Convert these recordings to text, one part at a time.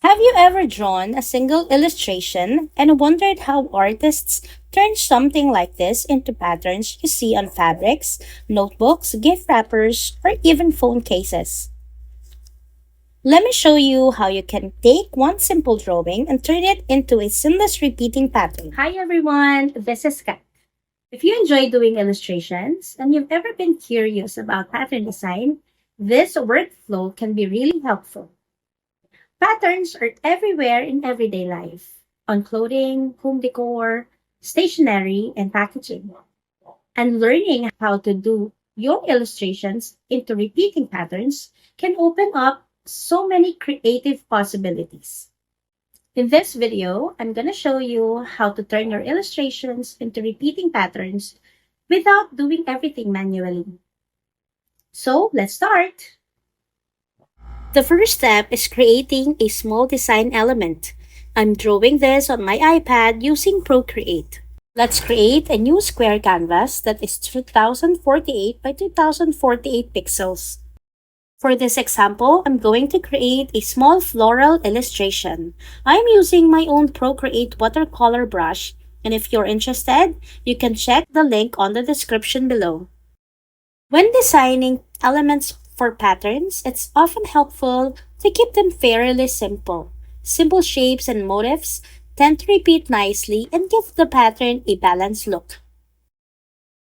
Have you ever drawn a single illustration and wondered how artists turn something like this into patterns you see on fabrics, notebooks, gift wrappers, or even phone cases? Let me show you how you can take one simple drawing and turn it into a seamless repeating pattern. Hi everyone, this is Kat. If you enjoy doing illustrations and you've ever been curious about pattern design, this workflow can be really helpful. Patterns are everywhere in everyday life, on clothing, home decor, stationery, and packaging. And learning how to do your illustrations into repeating patterns can open up so many creative possibilities. In this video, I'm going to show you how to turn your illustrations into repeating patterns without doing everything manually. So let's start! The first step is creating a small design element. I'm drawing this on my iPad using Procreate. Let's create a new square canvas that is 2048 by 2048 pixels. For this example, I'm going to create a small floral illustration. I'm using my own Procreate watercolor brush, and if you're interested, you can check the link on the description below. When designing elements for patterns, it's often helpful to keep them fairly simple. Simple shapes and motifs tend to repeat nicely and give the pattern a balanced look.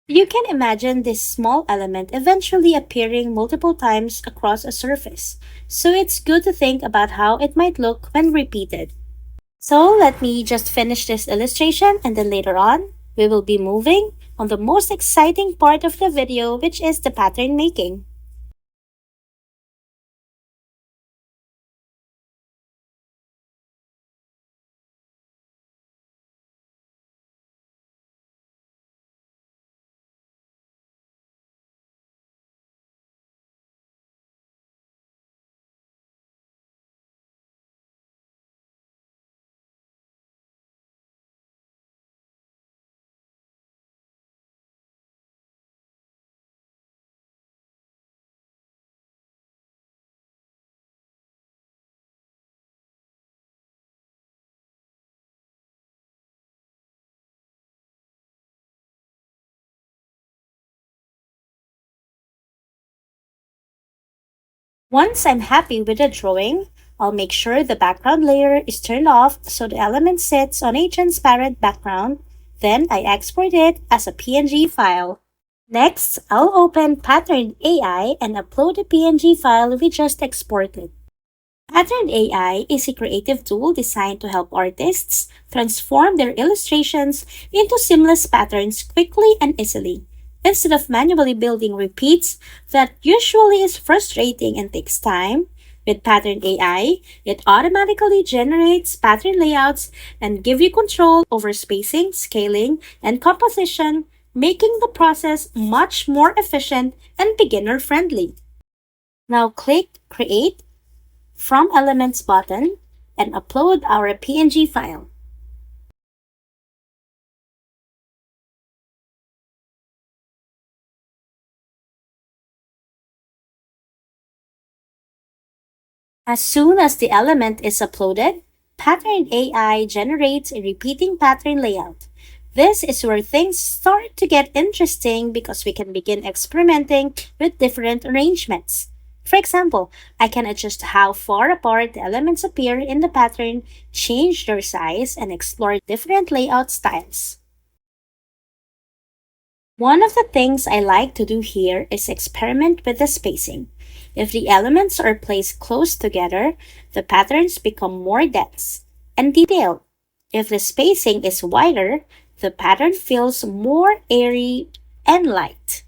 You can imagine this small element eventually appearing multiple times across a surface, so it's good to think about how it might look when repeated. So let me just finish this illustration and then later on, we will be moving on the most exciting part of the video, which is the pattern making. Once I'm happy with the drawing, I'll make sure the background layer is turned off so the element sits on a transparent background. Then I export it as a PNG file. Next, I'll open PatternedAI and upload the PNG file we just exported. PatternedAI is a creative tool designed to help artists transform their illustrations into seamless patterns quickly and easily. Instead of manually building repeats that usually is frustrating and takes time, with PatternedAI, it automatically generates pattern layouts and give you control over spacing, scaling, and composition, making the process much more efficient and beginner-friendly. Now click Create from Elements button and upload our PNG file. As soon as the element is uploaded, PatternedAI generates a repeating pattern layout. This is where things start to get interesting because we can begin experimenting with different arrangements. For example, I can adjust how far apart the elements appear in the pattern, change their size, and explore different layout styles. One of the things I like to do here is experiment with the spacing. If the elements are placed close together, the patterns become more dense and detailed. If the spacing is wider, the pattern feels more airy and light.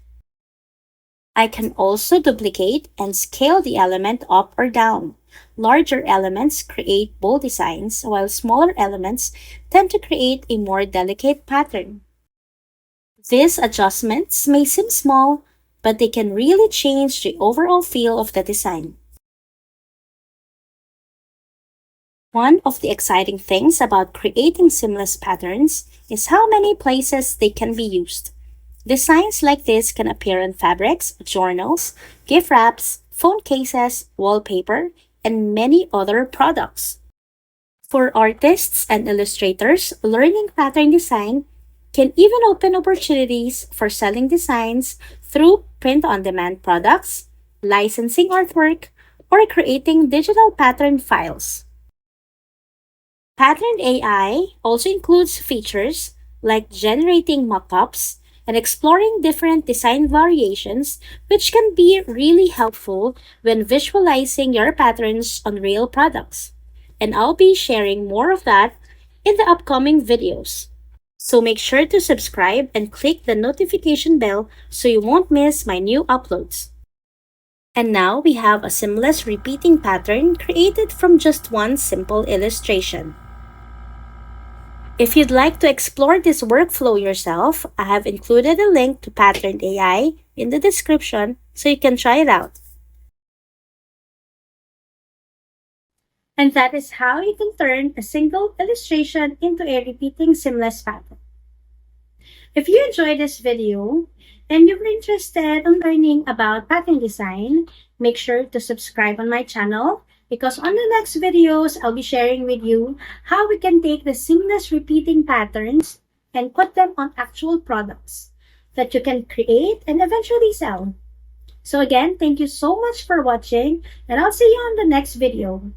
I can also duplicate and scale the element up or down. Larger elements create bold designs, while smaller elements tend to create a more delicate pattern. These adjustments may seem small, but they can really change the overall feel of the design. One of the exciting things about creating seamless patterns is how many places they can be used. Designs like this can appear on fabrics, journals, gift wraps, phone cases, wallpaper, and many other products. For artists and illustrators, learning pattern design can even open opportunities for selling designs through print on demand products, licensing artwork, or creating digital pattern files. Patterned AI also includes features like generating mockups and exploring different design variations, which can be really helpful when visualizing your patterns on real products. And I'll be sharing more of that in the upcoming videos. So make sure to subscribe and click the notification bell so you won't miss my new uploads. And now we have a seamless repeating pattern created from just one simple illustration. If you'd like to explore this workflow yourself, I have included a link to Patterned AI in the description so you can try it out. And that is how you can turn a single illustration into a repeating seamless pattern. If you enjoyed this video and you're interested in learning about pattern design, make sure to subscribe on my channel because on the next videos, I'll be sharing with you how we can take the seamless repeating patterns and put them on actual products that you can create and eventually sell. So again, thank you so much for watching and I'll see you on the next video.